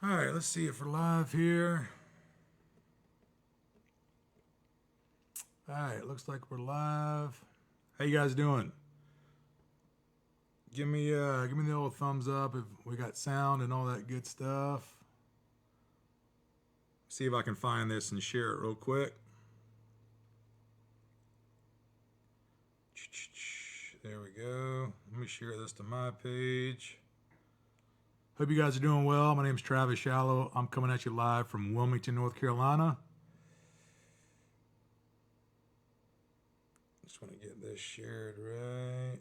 All right, let's see if we're live here. All right, looks like we're live. How you guys doing? Give me the old thumbs up if we got sound and all that good stuff. See if I can find this and share it real quick. There we go. Let me share this to my page. Hope you guys are doing well. My name is Travis Shallow. I'm coming at you live from Wilmington, North Carolina. Just want to get this shared right.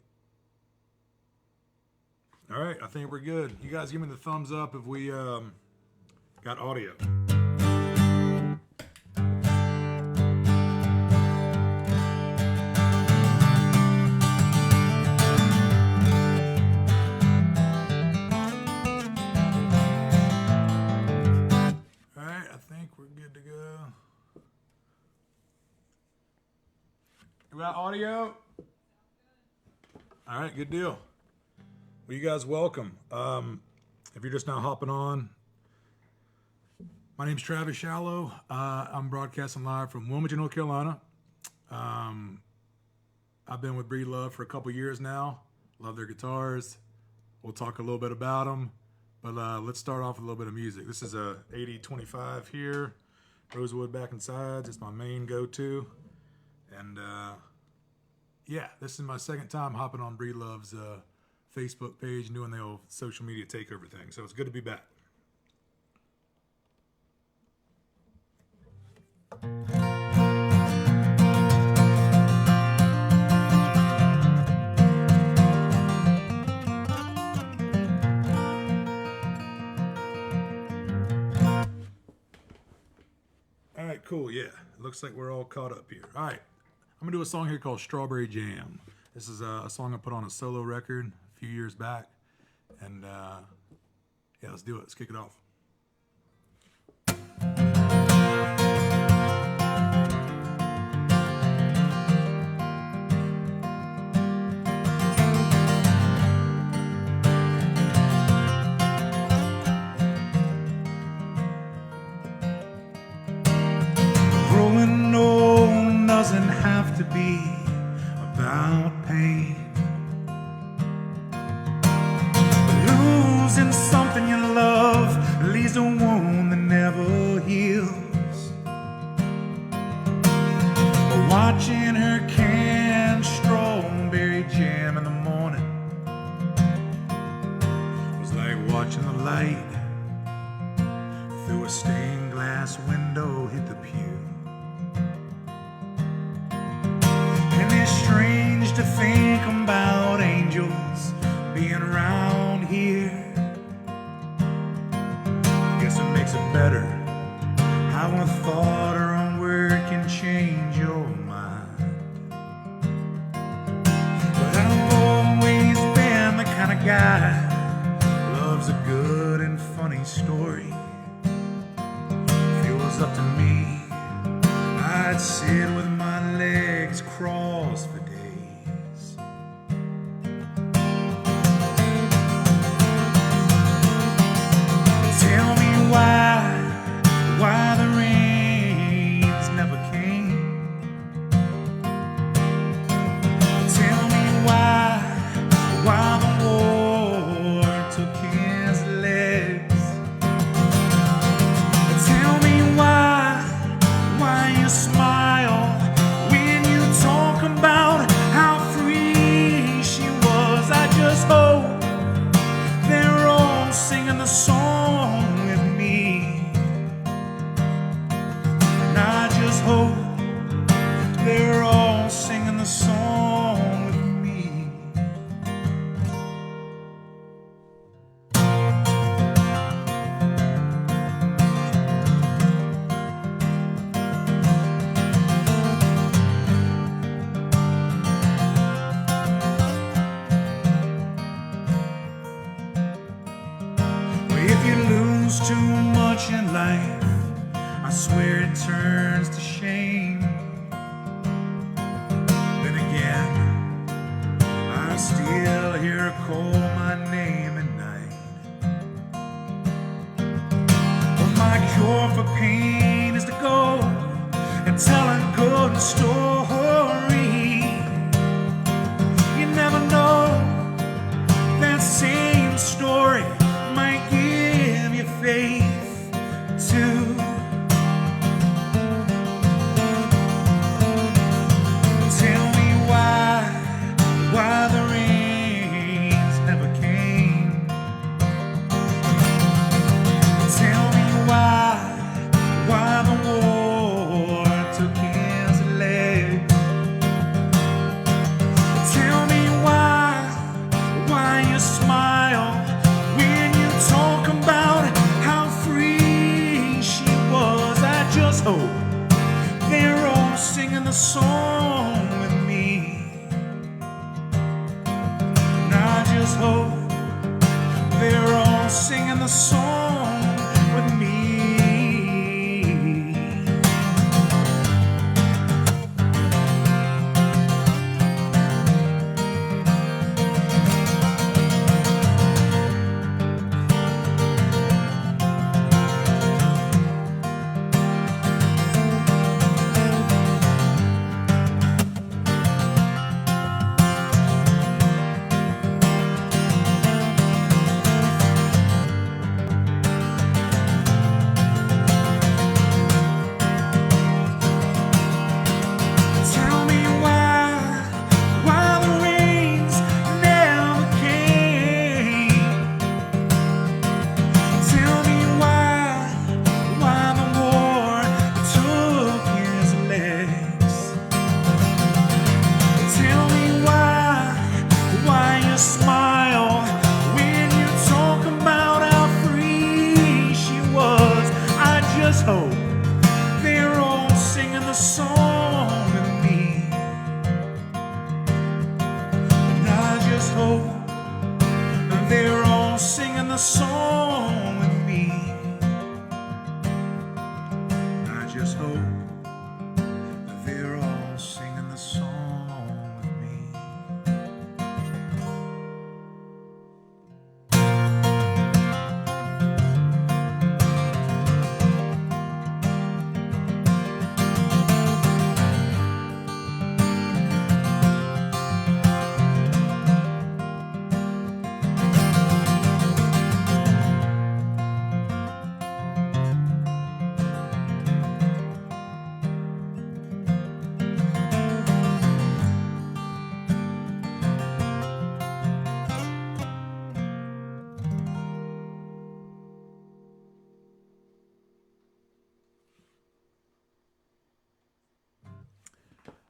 All right, I think we're good. You guys give me the thumbs up if we got audio. We got audio? All right, good deal. Well, you guys welcome. If you're just now hopping on, my name's Travis Shallow. I'm broadcasting live from Wilmington, North Carolina. I've been with Breedlove for a couple years now. Love their guitars. We'll talk a little bit about them. But let's start off with a little bit of music. This is a 8025 here. Rosewood back and sides. It's my main go-to. And yeah, this is my second time hopping on Breedlove's Facebook page and doing the old social media takeover thing. So it's good to be back. All right, cool. Yeah, looks like we're all caught up here. All right. I'm going to do a song here called Strawberry Jam. This is a song I put on a solo record a few years back. And yeah, let's do it. Let's kick it off. Growing old doesn't have to be about pain. Losing something you love leaves a wound that never heals. Watching her can strawberry jam in the morning was like watching the light through a stained glass window hit the pew. Strange to think about angels being around here. Guess it makes it better how a thought or a word can change your mind. But I've always been the kind of guy who loves a good and funny story. If it was up to me, I'd sit with my legs crossed for days. Tell me why the rains never came. Tell me why the war took his legs. Tell me why you smile when you talk about how free she was. I just hope they're all singing the song with me. And I just hope they're all singing the song with me. If you lose too much in life, I swear it turns to shame. Then again, I still hear her call my name at night. why you smile when you talk about how free she was. I just hope they're all singing the song with me. And I just hope they're all singing the song with me. Tell me why the rains never came. Tell me why the war took his legs. Tell me why you smile when you talk about how free she was. I just hope they're all singing the song with me. And I just hope that they're all singing the song with me. And I just hope that they're all singing the song with me.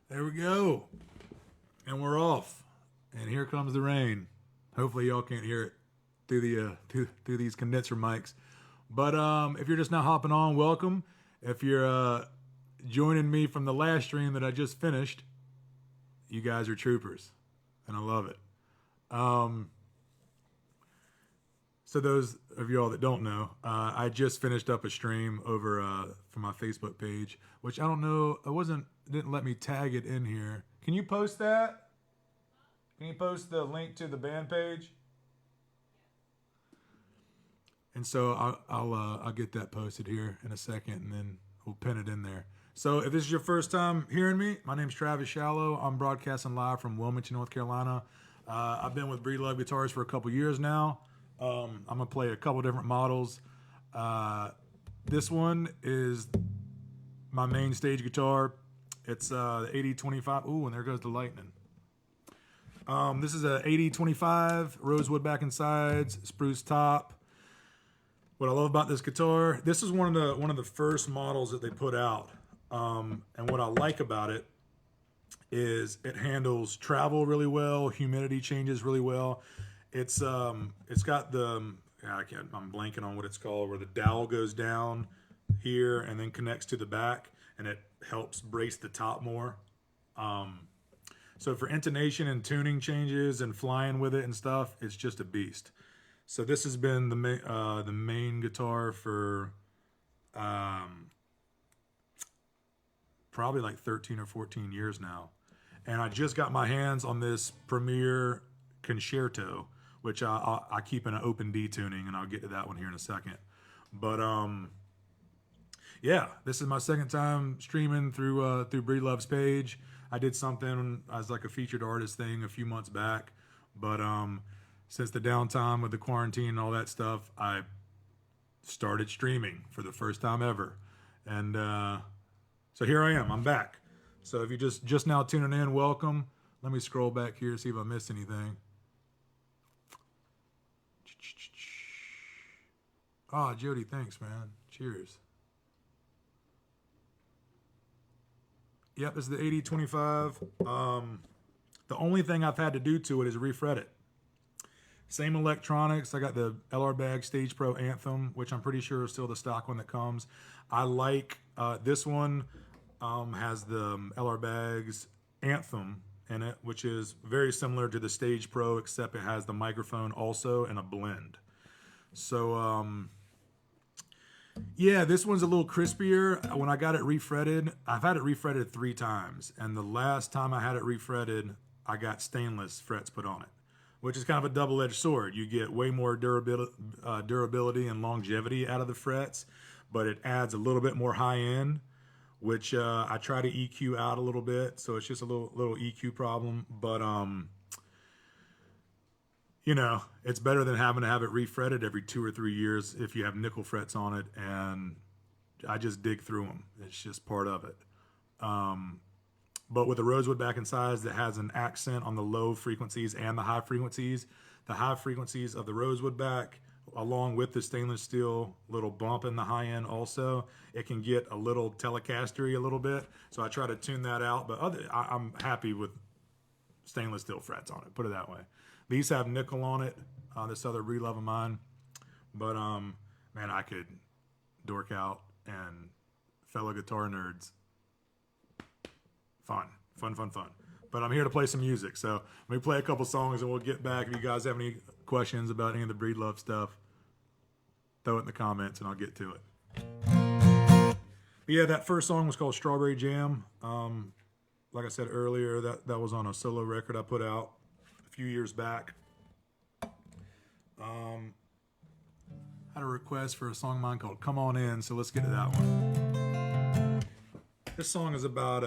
There we go. And we're off. And here comes the rain. Hopefully y'all can't hear it through the through these condenser mics. But if you're just now hopping on, welcome. If you're joining me from the last stream that I just finished, you guys are troopers. And I love it. So those of y'all that don't know, I just finished up a stream over from my Facebook page, which I don't know, didn't let me tag it in here. Can you post that? Can you post the link to the band page? And so I'll get that posted here in a second, and then we'll pin it in there. So if this is your first time hearing me, my name's Travis Shallow. I'm broadcasting live from Wilmington, North Carolina. I've been with Breedlove Guitars for a couple years now. I'm going to play a couple different models. This one is my main stage guitar. It's the 8025. Ooh, and there goes the lightning. This is a 8025 rosewood back and sides, spruce top. What I love about this guitar, this is one of the first models that they put out. And what I like about it is it handles travel really well, humidity changes really well. It's got the I'm blanking on what it's called, where the dowel goes down here and then connects to the back, and it helps brace the top more. So for intonation and tuning changes and flying with it and stuff, it's just a beast. So this has been the main guitar for probably like 13 or 14 years now. And I just got my hands on this Premier Concerto, which I keep in an open D tuning, and I'll get to that one here in a second. But yeah, this is my second time streaming through Breedlove's page. I did something as like a featured artist thing a few months back, but since the downtime with the quarantine and all that stuff, I started streaming for the first time ever, and so here I am. I'm back. So if you're just now tuning in, welcome. Let me scroll back here, see if I missed anything. Ah, Jody, thanks, man. Cheers. Yep, this is the 8025. The only thing I've had to do to it is refret it. Same electronics. I got the LR Bag Stage Pro Anthem, which I'm pretty sure is still the stock one that comes. I like this one. Has the LR Bags Anthem in it, which is very similar to the Stage Pro, except it has the microphone also and a blend. So yeah, this one's a little crispier. When I got it refretted, I've had it refretted 3 times, and the last time I had it refretted, I got stainless frets put on it, which is kind of a double-edged sword. You get way more durability and longevity out of the frets, but it adds a little bit more high end, which I try to EQ out a little bit, so it's just a little EQ problem. But you know, it's better than having to have it refretted every 2 or 3 years if you have nickel frets on it, and I just dig through them. It's just part of it. But with the rosewood back and sides that has an accent on the low frequencies and the high frequencies of the rosewood back, along with the stainless steel little bump in the high end also, it can get a little Telecaster-y a little bit. So I try to tune that out, but I'm happy with stainless steel frets on it, put it that way. These have nickel on it, this other Breedlove of mine. But man, I could dork out, and fellow guitar nerds, fun. But I'm here to play some music, so let me play a couple songs and we'll get back. If you guys have any questions about any of the Breedlove stuff, throw it in the comments and I'll get to it. But yeah, that first song was called Strawberry Jam. Like I said earlier, that was on a solo record I put out a few years back. Had a request for a song of mine called Come On In, so let's get to that one. This song is about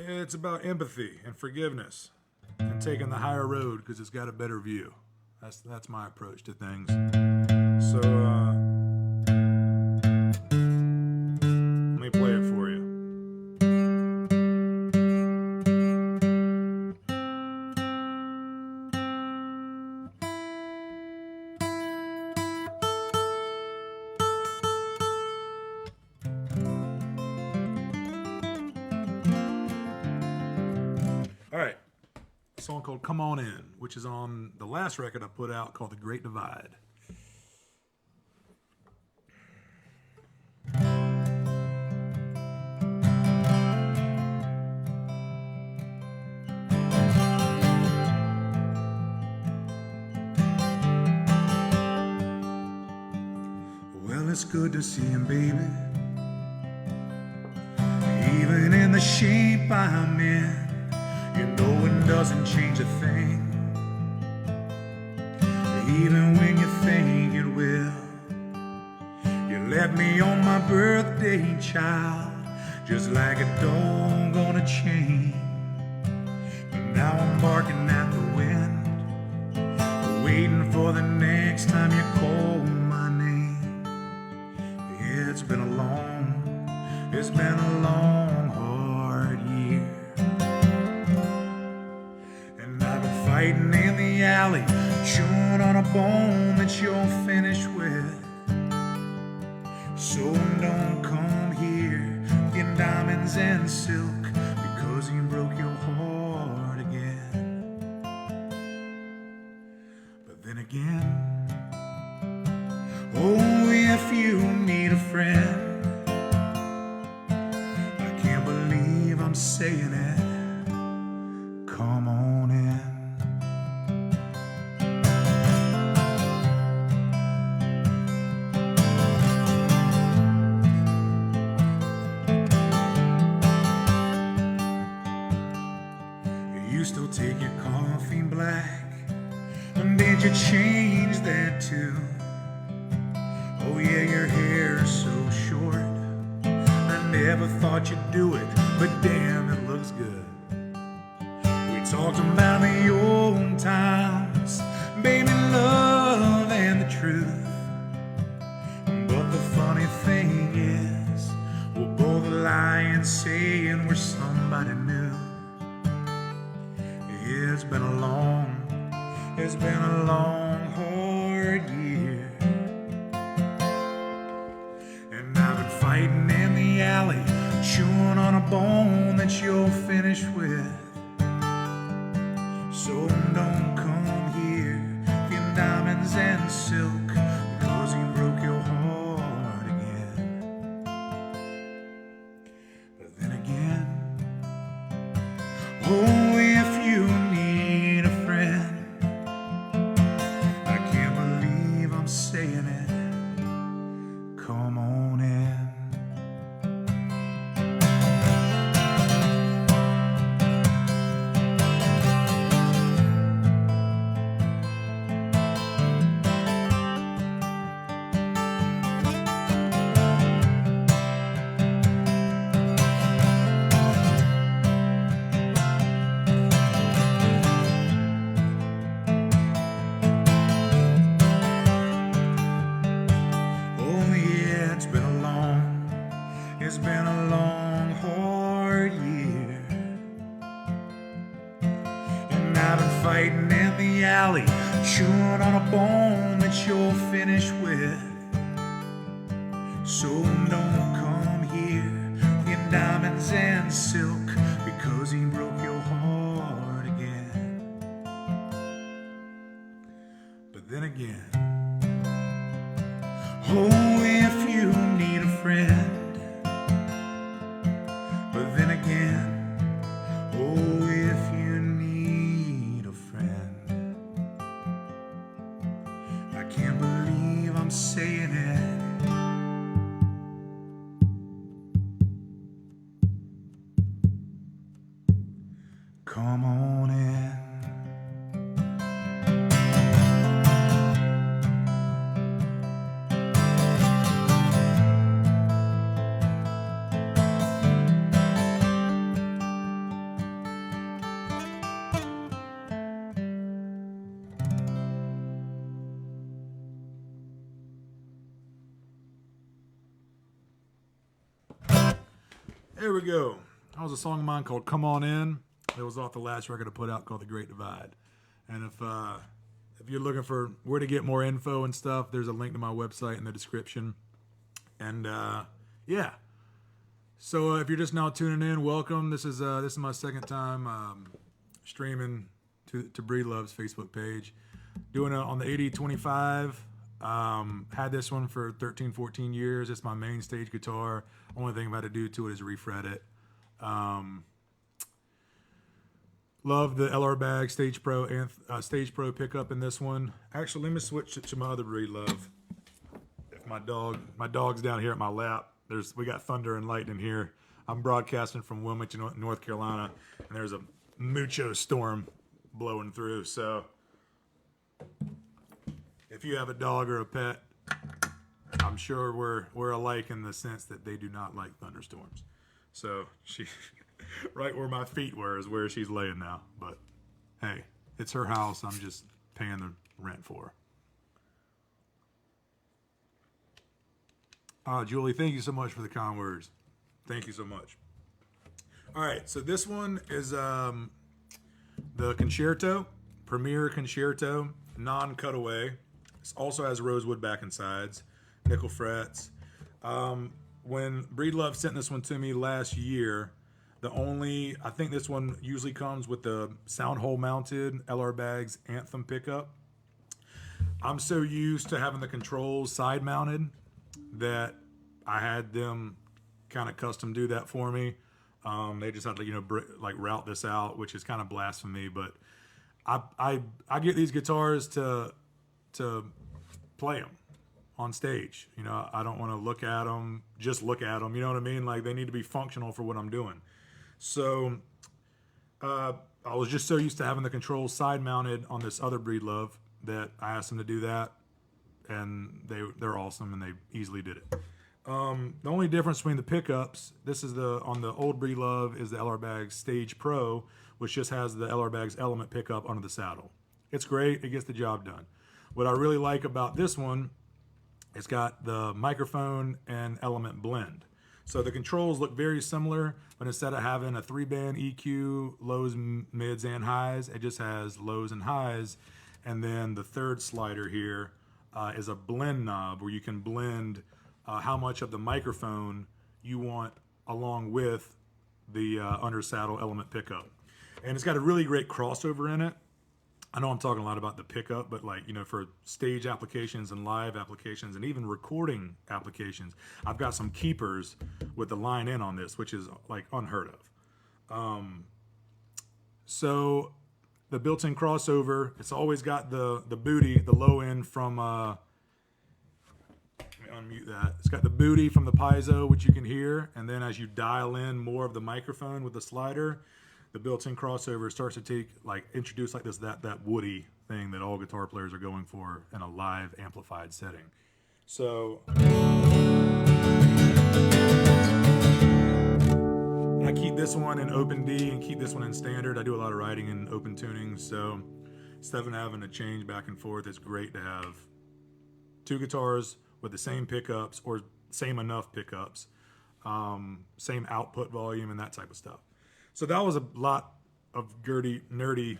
it's about empathy and forgiveness and taking the higher road because it's got a better view. That's my approach to things. So let me play it for you. All right, a song called Come On In, which is on the last record I put out called The Great Divide. Well, it's good to see him, baby. Even in the shape I'm in, you know it doesn't change a thing. Even when you think it will. You left me on my birthday, child, just like a dog on a chain. Now I'm barking at the wind, waiting for the next time you call my name. It's been a long, hard year. And I've been fighting in the alley, chewing on a bone that you're finished with. So don't come here in diamonds and silk, because you broke your heart again. But then again, oh, if you need a friend, I can't believe I'm saying it, come on in. You still take your coffee black, and did you change that too? Oh yeah, your hair's so short, I never thought you'd do it, but damn, it looks good. We talked about the old times, baby, love and the truth. But the funny thing is, we'll both lie and say we're somebody new. It's been a long, hard year. And I've been fighting in the alley, chewing on a bone that you're finished with. So don't come here in diamonds and silk, because he broke your heart again. But then again, oh, if you need a friend, I can't believe I'm saying it, come on in. It's been a long, hard year, and I've been fighting in the alley, chewing on a bone that you're finished with. So don't come here in diamonds and silk, because he broke your heart again. But then again, oh, if you need a friend. But then again, oh, if you need a friend, I can't believe I'm saying it, come on in. There we go. That was a song of mine called "Come On In." It was off the last record I put out called "The Great Divide." And if you're looking for where to get more info and stuff, there's a link to my website in the description. And yeah. So if you're just now tuning in, welcome. This is my second time streaming to Breedlove's Facebook page. Doing it on the 8025. Had this one for 13, 14 years. It's my main stage guitar. Only thing I've had to do to it is refret it. Love the LR Bag Stage Pro pickup in this one. Actually, let me switch it to my other Breedlove. If my dog's down here at my lap. We got thunder and lightning here. I'm broadcasting from Wilmington, North Carolina, and there's a mucho storm blowing through. So if you have a dog or a pet, I'm sure we're alike in the sense that they do not like thunderstorms. So she, right where my feet were is where she's laying now. But hey, it's her house. I'm just paying the rent for her. Julie, thank you so much for the kind words. Thank you so much. All right, so this one is the Concerto, Premier Concerto, non-cutaway. It also has rosewood back and sides, nickel frets. When Breedlove sent this one to me last year, I think this one usually comes with the sound hole mounted LR Bags Anthem pickup. I'm so used to having the controls side mounted that I had them kind of custom do that for me. They just had to, route this out, which is kind of blasphemy, but I get these guitars to play them on stage. I don't want to look at them, just look at them. You know what I mean? Like, they need to be functional for what I'm doing. So I was just so used to having the controls side mounted on this other Breedlove that I asked them to do that, and they're awesome, and they easily did it. The only difference between the pickups, on the old Breedlove is the LR Bags Stage Pro, which just has the LR Bags Element pickup under the saddle. It's great. It gets the job done. What I really like about this one, it's got the microphone and element blend. So the controls look very similar, but instead of having a 3-band EQ, lows, mids, and highs, it just has lows and highs. And then the third slider here is a blend knob where you can blend how much of the microphone you want along with the under saddle element pickup. And it's got a really great crossover in it. I know I'm talking a lot about the pickup, but like, for stage applications and live applications and even recording applications, I've got some keepers with the line in on this, which is like unheard of. So the built-in crossover, it's always got the booty, the low end from, let me unmute that. It's got the booty from the piezo, which you can hear. And then as you dial in more of the microphone with the slider, the built-in crossover starts to introduce like that woody thing that all guitar players are going for in a live amplified setting. So I keep this one in open D and keep this one in standard. I do a lot of writing in open tuning, so instead of having to change back and forth, it's great to have two guitars with the same pickups or same enough pickups, same output volume and that type of stuff. So that was a lot of nerdy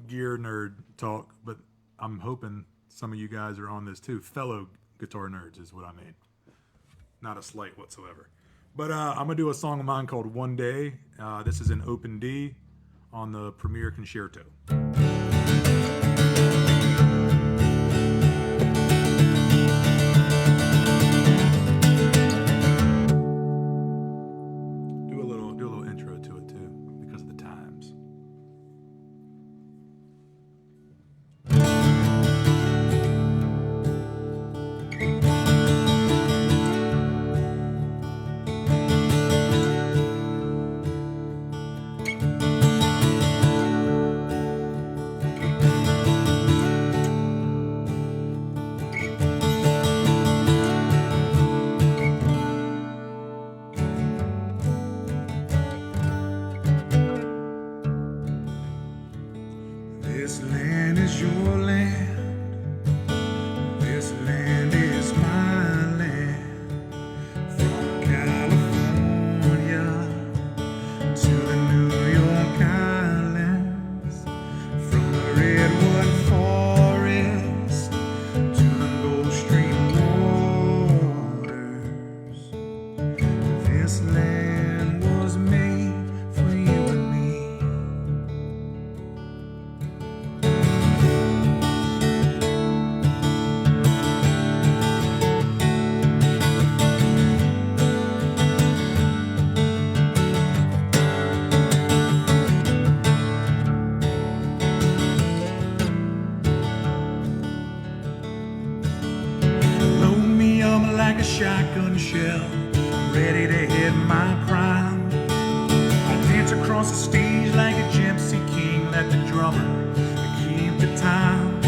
gear nerd talk, but I'm hoping some of you guys are on this too. Fellow guitar nerds is what I mean. Not a slight whatsoever. But I'm going to do a song of mine called One Day. This is in open D on the Premier Concerto. Do a little intro to it too, because of the times. This land is your land. This land is my land. From California to the New York Islands. From the Redwood Forest to the Gulf Stream waters. This land was made for you and me. Load me up like a shotgun shell, ready to hit my prime. I dance across the stage like a gypsy king, let the drummer keep the time.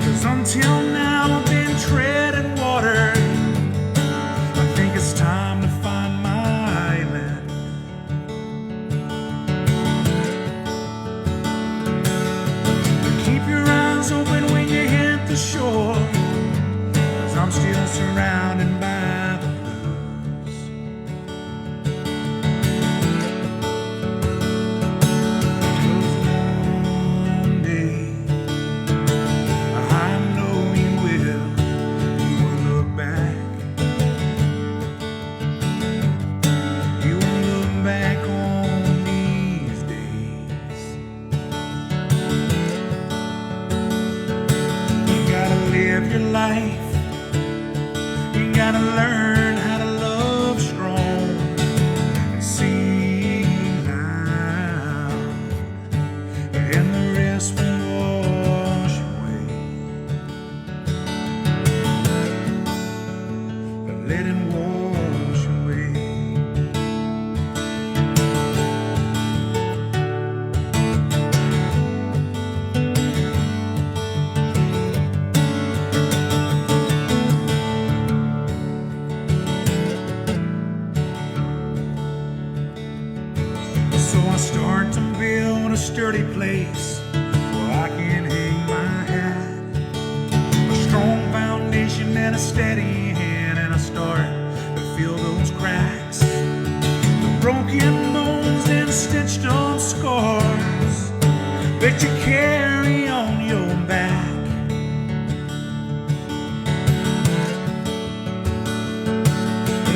'Cause until now I've been treading water. I think it's time to find my island. Keep your eyes open when you hit the shore, 'cause I'm still surrounded by the blues. 'Cause one day I know you will look back. You will look back on these days. You gotta live your life. You gotta learn how to love strong and sing loud, and the rest will wash away. Let it wash away. So I start to build a sturdy place where I can hang my hat. A strong foundation and a steady hand, and I start to feel those cracks, the broken bones and stitched up scars that you carry on your back.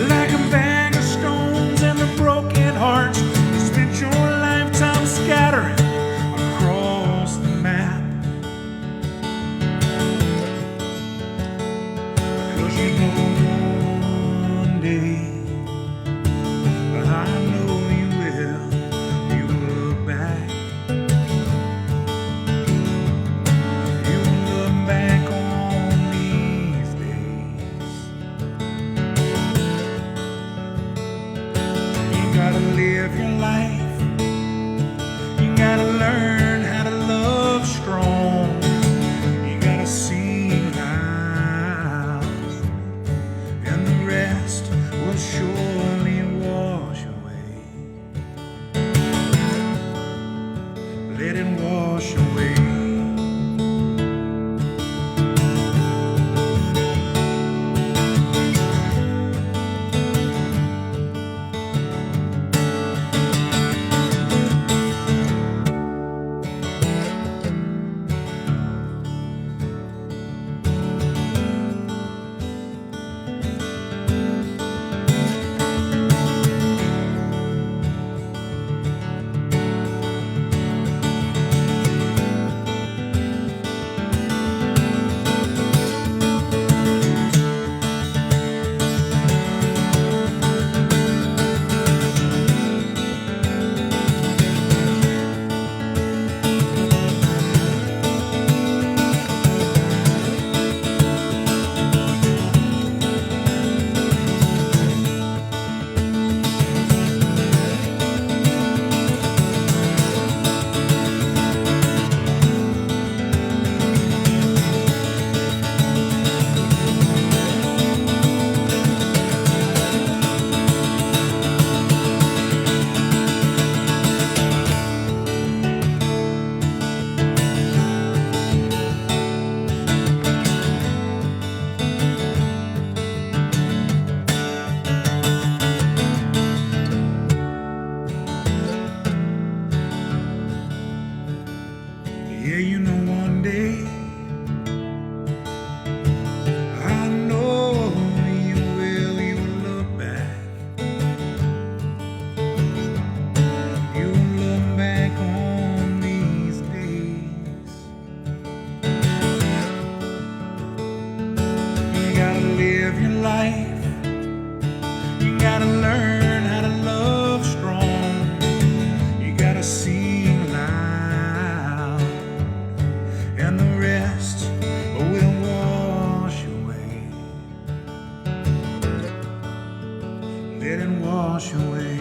Like a bag of stones and the broken hearts you spent your lifetime scattering across the map. let it wash away. Yeah, you know one day I know you will look back. You will look back on these days. You gotta live your life. You gotta learn how to love strong. You gotta sing loud, and the rest will wash away. Let it wash away.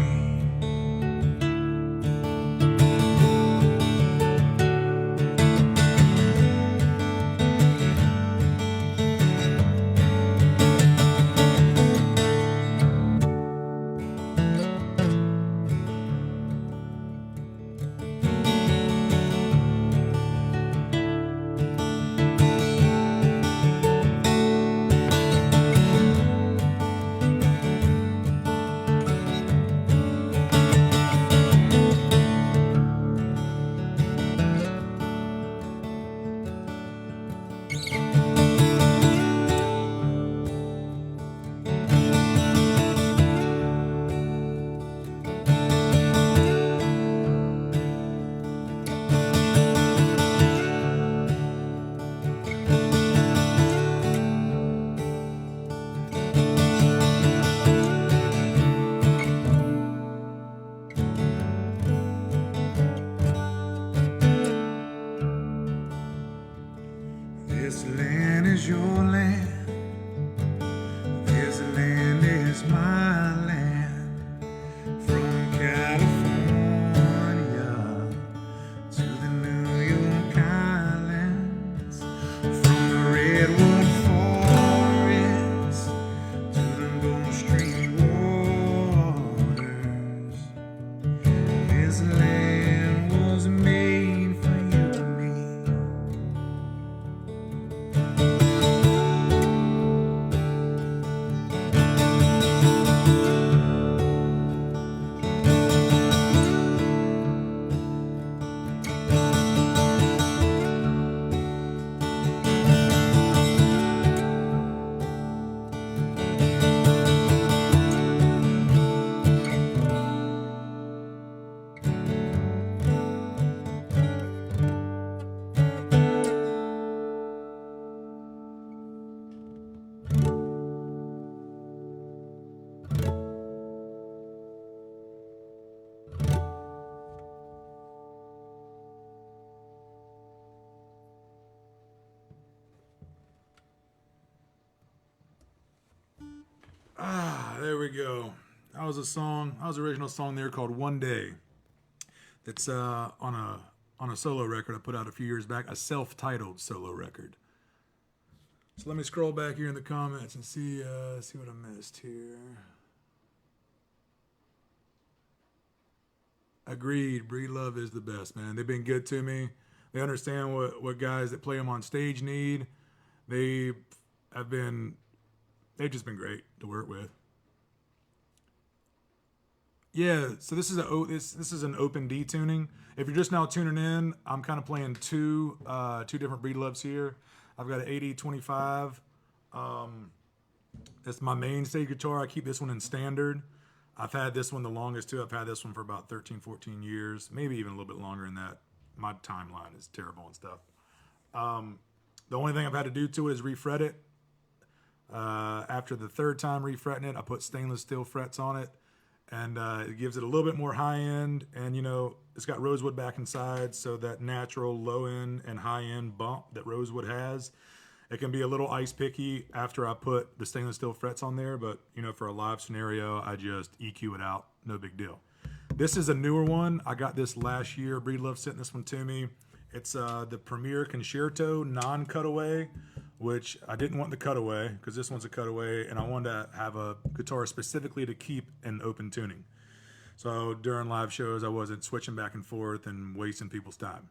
This land is your land. This land is my land. From California to the New York Islands, from the redwood forest to the Gulf Stream waters. This land was made for you and me. There we go. That was a song. That was an original song there called "One Day." That's on a solo record I put out a few years back, a self-titled solo record. So let me scroll back here in the comments and see what I missed here. Agreed. Breedlove is the best, man. They've been good to me. They understand what guys that play them on stage need. They have been, they've just been great to work with. Yeah, so this is an open D tuning. If you're just now tuning in, I'm kind of playing two different Breedloves here. I've got an 8025. That's my main stage guitar. I keep this one in standard. I've had this one the longest too. I've had this one for about 13, 14 years, maybe even a little bit longer than that. My timeline is terrible and stuff. The only thing I've had to do to it is refret it. After the third time refretting it, I put stainless steel frets on it, and it gives it a little bit more high end. And you know, it's got rosewood back inside, so that natural low end and high end bump that rosewood has, it can be a little ice picky after I put the stainless steel frets on there. But you know, for a live scenario, I just EQ it out, no big deal. This is a newer one. I got this last year. Breedlove sent this one to me. It's the Premier Concerto non-cutaway, which I didn't want the cutaway because this one's a cutaway, and I wanted to have a guitar specifically to keep in open tuning. So during live shows, I wasn't switching back and forth and wasting people's time.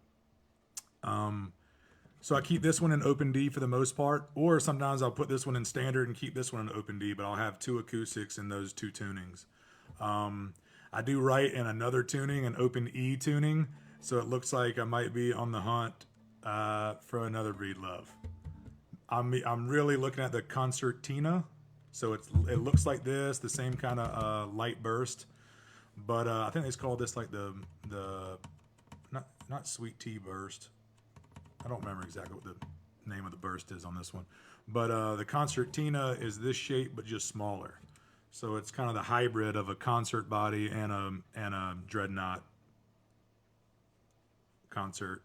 So I keep this one in open D for the most part, or sometimes I'll put this one in standard and keep this one in open D, but I'll have two acoustics in those two tunings. I do write in another tuning, an open E tuning, so it looks like I might be on the hunt for another Breedlove. I'm really looking at the Concertina, so it looks like this, the same kind of light burst, but I think it's called this like the not sweet tea burst. I don't remember exactly what the name of the burst is on this one, but the Concertina is this shape but just smaller. So it's kind of the hybrid of a concert body and a dreadnought concert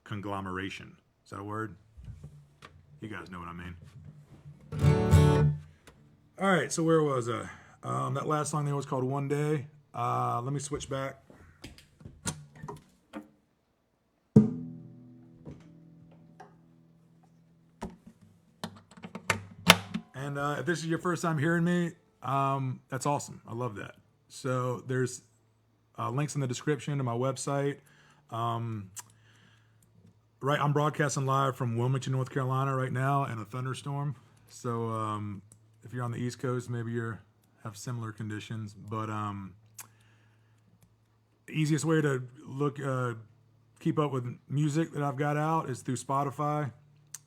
conglomeration. Is that a word? You guys know what I mean. All right, so where was I? That last song there was called One Day. Let me switch back. And if this is your first time hearing me, that's awesome. I love that. So there's links in the description to my website. Right, I'm broadcasting live from Wilmington, North Carolina right now in a thunderstorm. So if you're on the East Coast, maybe you have similar conditions. But the easiest way to keep up with music that I've got out is through Spotify.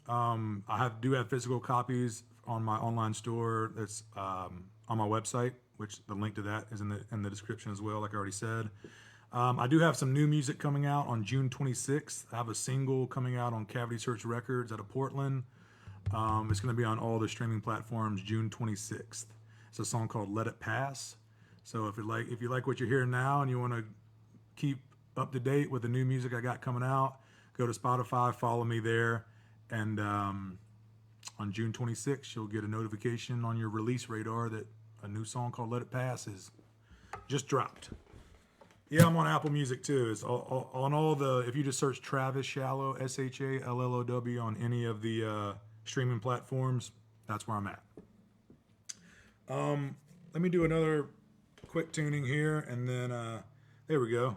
I do have physical copies on my online store that's on my website, which the link to that is in the description as well, like I already said. I do have some new music coming out on June 26th. I have a single coming out on Cavity Search Records out of Portland. It's going to be on all the streaming platforms June 26th. It's a song called Let It Pass. So if you like what you're hearing now and you want to keep up to date with the new music I got coming out, go to Spotify, follow me there, and on June 26th, you'll get a notification on your release radar that a new song called Let It Pass is just dropped. Yeah, I'm on Apple Music too. It's on all the, if you just search Travis Shallow, SHALLOW on any of the streaming platforms, that's where I'm at. Let me do another quick tuning here, and then there we go.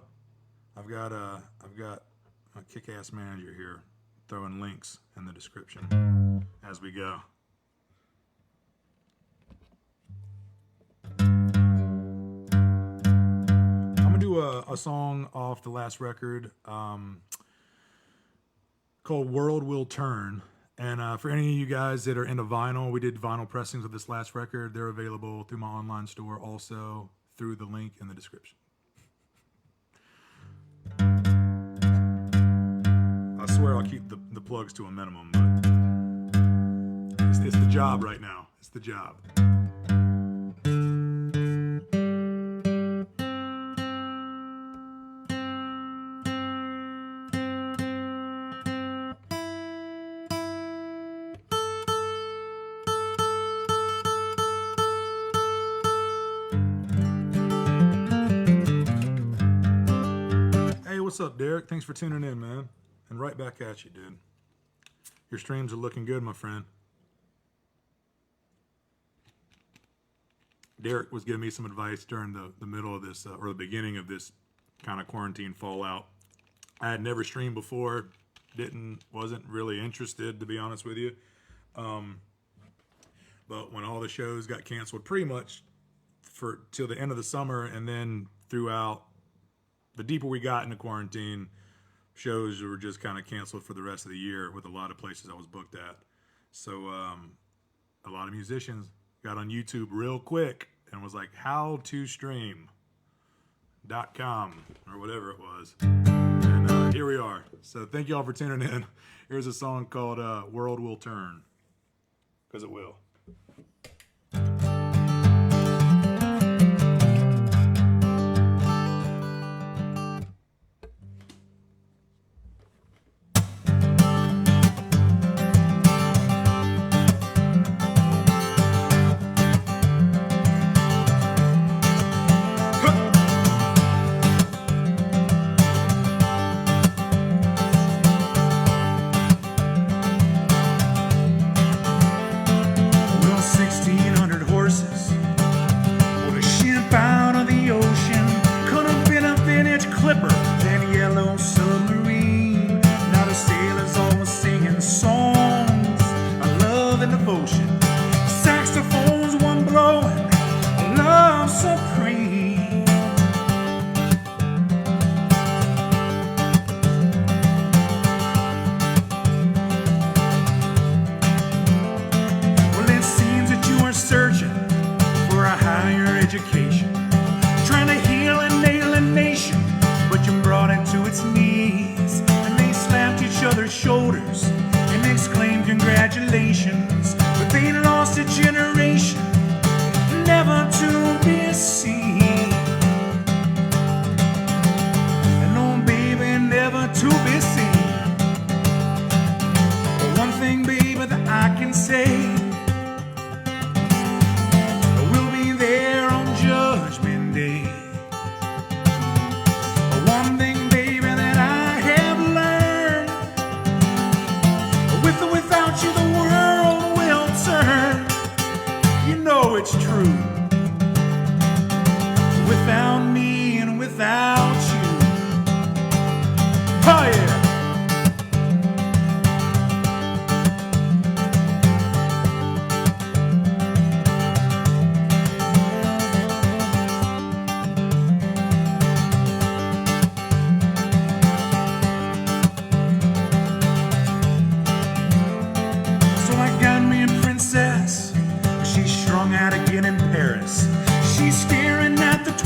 I've got a kick-ass manager here throwing links in the description as we go. I'm gonna do a song off the last record called World Will Turn. And for any of you guys that are into vinyl, we did vinyl pressings of this last record. They're available through my online store, also through the link in the description. I swear I'll keep the plugs to a minimum, but it's the job right now. It's the job. Hey, what's up, Derek? Thanks for tuning in, man. And right back at you, dude. Your streams are looking good, my friend. Derek was giving me some advice during the middle of this, or the beginning of this kind of quarantine fallout. I had never streamed before, wasn't really interested, to be honest with you. But when all the shows got canceled pretty much till the end of the summer, and then throughout, the deeper we got into quarantine, shows were just kind of canceled for the rest of the year with a lot of places I was booked at. So a lot of musicians got on YouTube real quick and was like, howtostream.com or whatever it was. And here we are. So thank you all for tuning in. Here's a song called World Will Turn, because it will. Congratulations, but they lost a generation, never to be seen. And oh baby, never to be seen. But one thing, baby, that I can say, we'll be there on Judgment Day. One thing, baby, that I have learned, with or without you, the world will turn. You know it's true. Without me and without you. Oh yeah.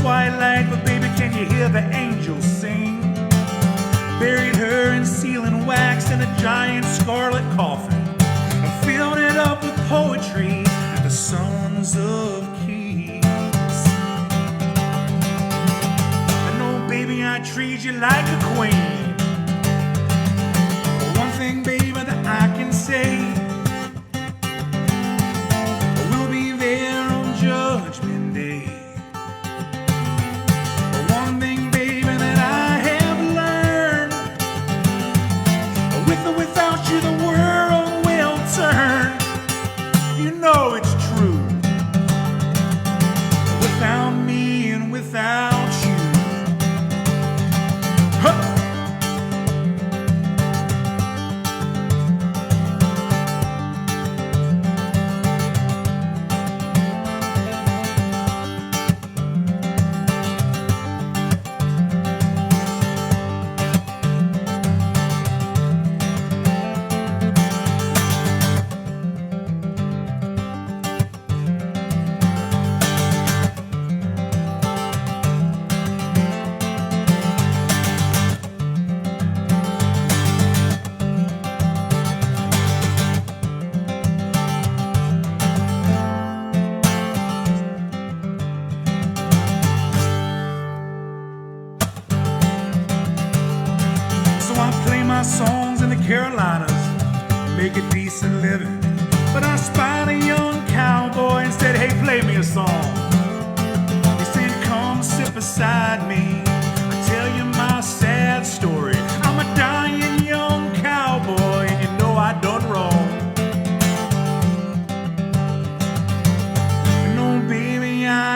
Twilight, but baby, can you hear the angels sing? Buried her in sealing wax in a giant scarlet coffin, and filled it up with poetry and the sons of kings. And oh baby, I treat you like a queen. One thing, baby, that I can say, we'll be there on Judgment Day. The world will turn. You know it's true. Without me and without you. Huh. Songs in the Carolinas, make a decent living. But I spied a young cowboy and said, hey, play me a song. He said, come sit beside me, I'll tell you my sad story. I'm a dying young cowboy and you know I done wrong. No, baby, I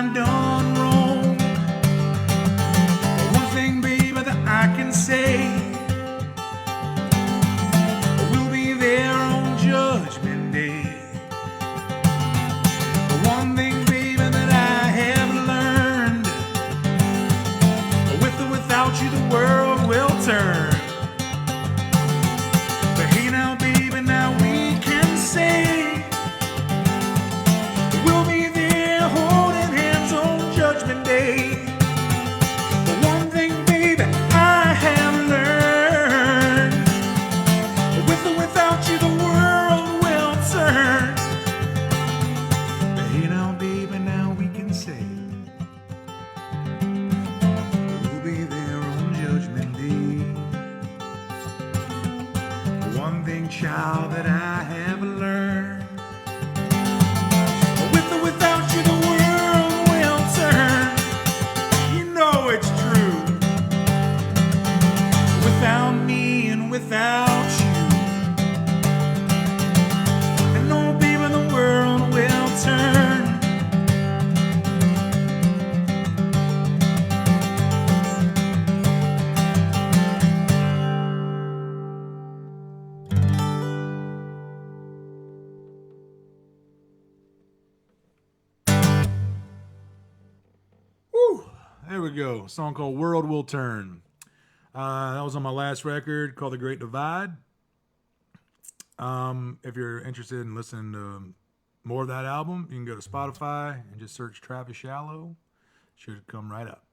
child that I have learned. With or without you, the world will turn. You know it's true. Without me and without you, and no, baby, the world will turn. There we go. A song called World Will Turn. That was on my last record called The Great Divide. If you're interested in listening to more of that album, you can go to Spotify and just search Travis Shallow. Should come right up.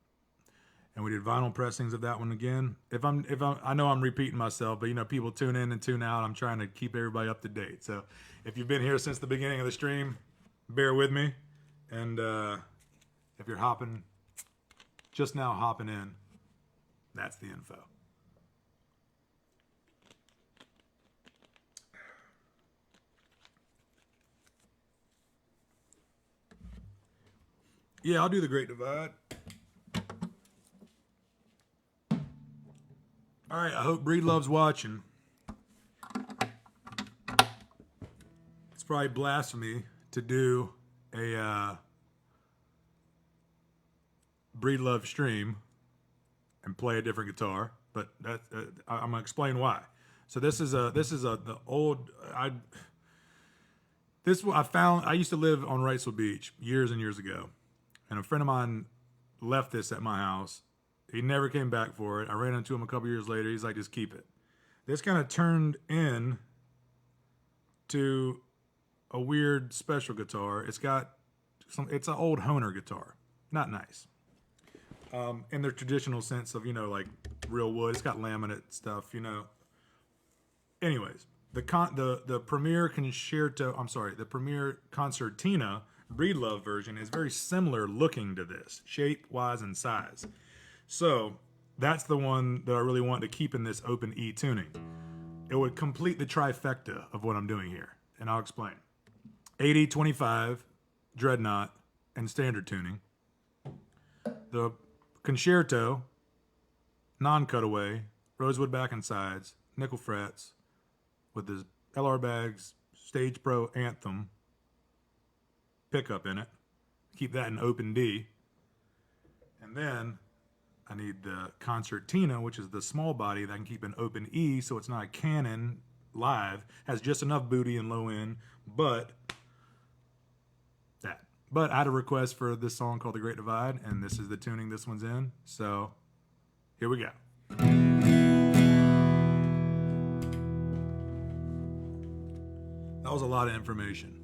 And we did vinyl pressings of that one again. I know I'm repeating myself, but you know, people tune in and tune out. I'm trying to keep everybody up to date. So if you've been here since the beginning of the stream, bear with me. And if you're just now hopping in, that's the info. Yeah, I'll do The Great Divide. All right, I hope Breedlove's watching. It's probably blasphemy to do a Breedlove stream and play a different guitar, but I'm gonna explain why. So this is the old I found. I used to live on Wrightsville Beach years and years ago, and a friend of mine left this at my house. He never came back for it. I ran into him a couple years later. He's like, just keep it. This kind of turned in to a weird special guitar. It's an old Hohner guitar. Not nice. In the traditional sense of, you know, like real wood. It's got laminate stuff, you know. Anyways, the Premier Concertina Breedlove version is very similar looking to this, shape wise and size. So that's the one that I really want to keep in this open E tuning. It would complete the trifecta of what I'm doing here, and I'll explain. 80, 25, dreadnought, and standard tuning. The concerto, non-cutaway, rosewood back and sides, nickel frets, with the LR Bags Stage Pro Anthem pickup in it. Keep that in open D. And then I need the concertina, which is the small body that I can keep in open E, so it's not a Canon live. Has just enough booty and low end, but that. But I had a request for this song called The Great Divide, and this is the tuning this one's in. So here we go. That was a lot of information.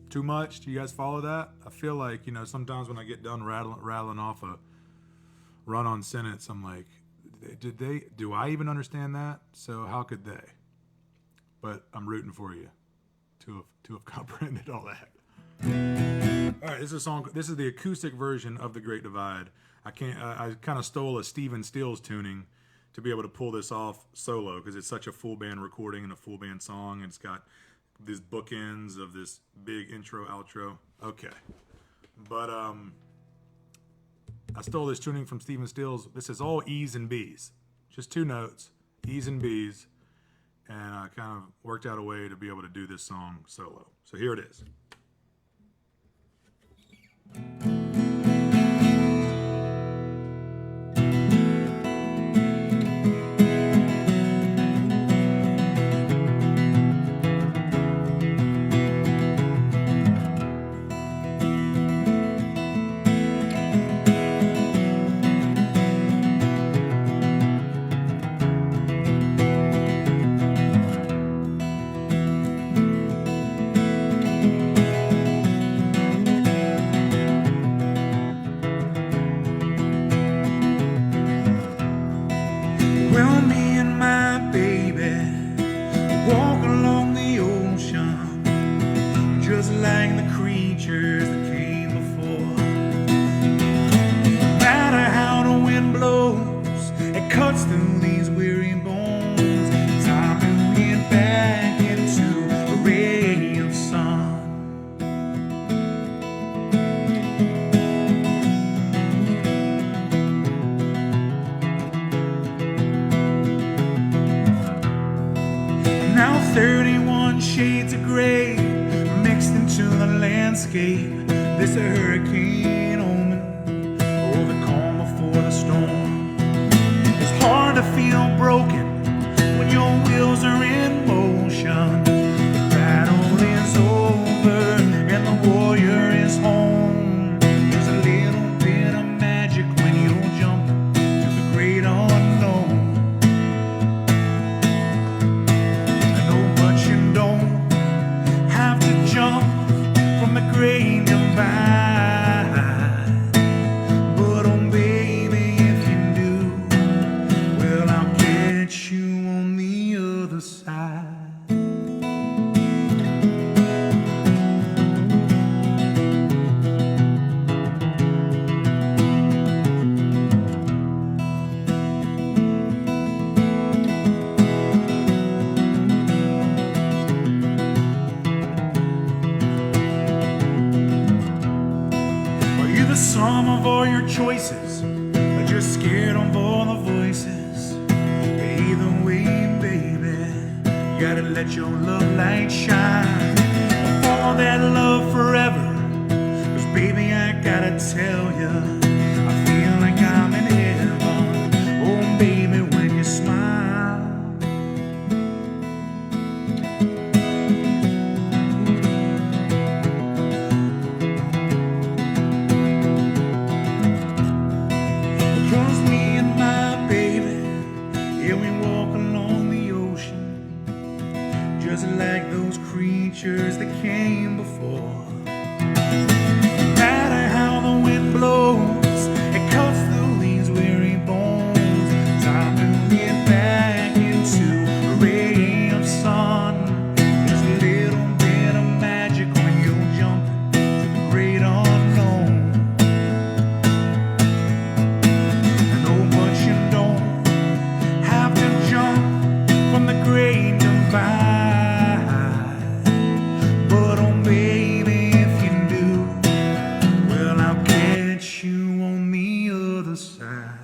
Too much? Do you guys follow that? I feel like, you know, sometimes when I get done rattling off a run-on sentence, I'm like, do I even understand that? So how could they? But I'm rooting for you to have comprehended all that. All right, this is a song. This is the acoustic version of The Great Divide. I kind of stole a Stephen Stills tuning to be able to pull this off solo because it's such a full band recording and a full band song, and it's got these bookends of this big intro outro. Okay, but I stole this tuning from Stephen Stills. This is all E's and B's, just two notes, E's and B's, and I kind of worked out a way to be able to do this song solo. So here it is. Well, me and my baby walk along the ocean, just like the creatures that came before. No matter how the wind blows, it cuts through these weary bones. Time Now 31 shades of gray mixed into the landscape. This a hurricane omen, or the calm before the storm. It's hard to feel broken when your wheels are in motion. The battle is over and the warrior is home. There's a little bit of magic when you jump to the great unknown. I know, but you don't have to jump from the great divide. But oh baby, if you do, well, I'll catch you on the other side. Are you the sum of all your choices, or just scared of all the voices? Either way, baby, you gotta let your love light shine. Follow that love forever, 'cause baby, I gotta tell ya, I feel like I'm in heaven. Oh baby, when you smile. Cause me and my baby, yeah, we walk along the ocean, just like those creatures that came before. No matter how the wind blows, it cuts through these weary bones. Time to get back into a ray of sun. There's a little bit of magic when you jump to the great unknown. I know, but you don't have to jump from the great divide. But oh baby, if you do, well, I'll catch you on the other side.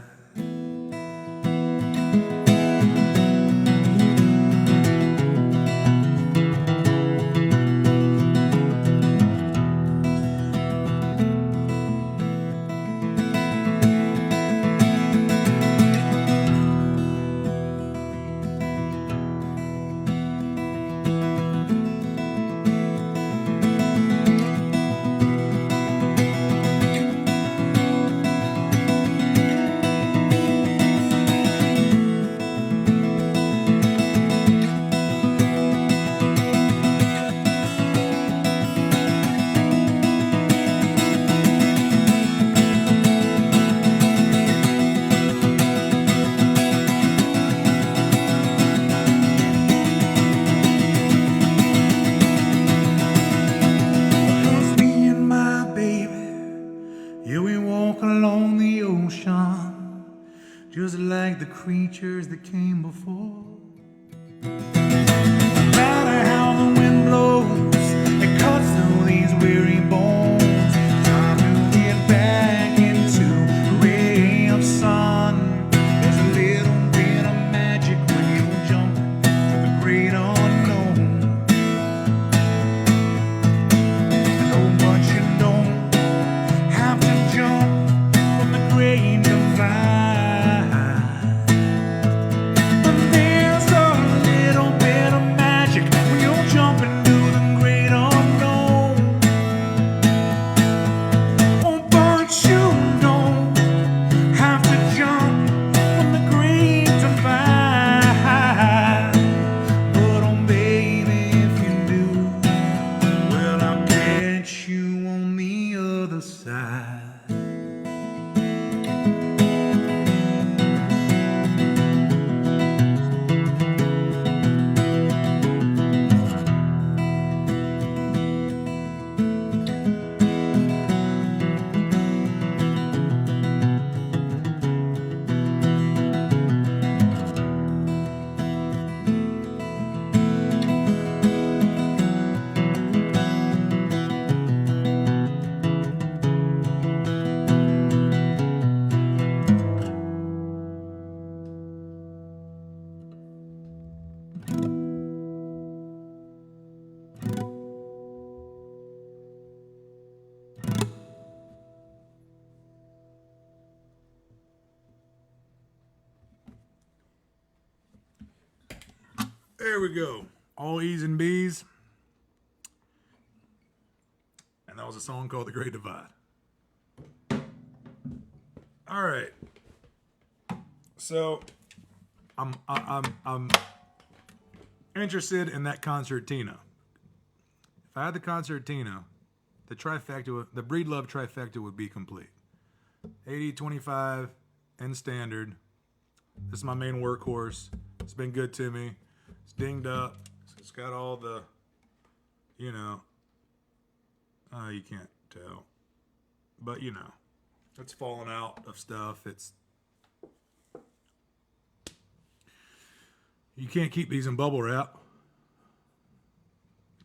Cause me and my baby, yeah, we walk along the ocean, just like the creatures that came before. No matter how the wind blows, it cuts through these weary bones. Time to get back into a ray of sun. There's a little bit of magic when you jump to the great unknown. I know, but you don't have to jump from the great divide. But there's a little There we go. All E's and B's. And that was a song called The Great Divide. All right. So I'm interested in that concertina. If I had the concertina, the Breedlove trifecta would be complete. 80, 25, and standard. This is my main workhorse. It's been good to me. It's dinged up. It's got all the, you can't tell. But, it's fallen out of stuff. You can't keep these in bubble wrap.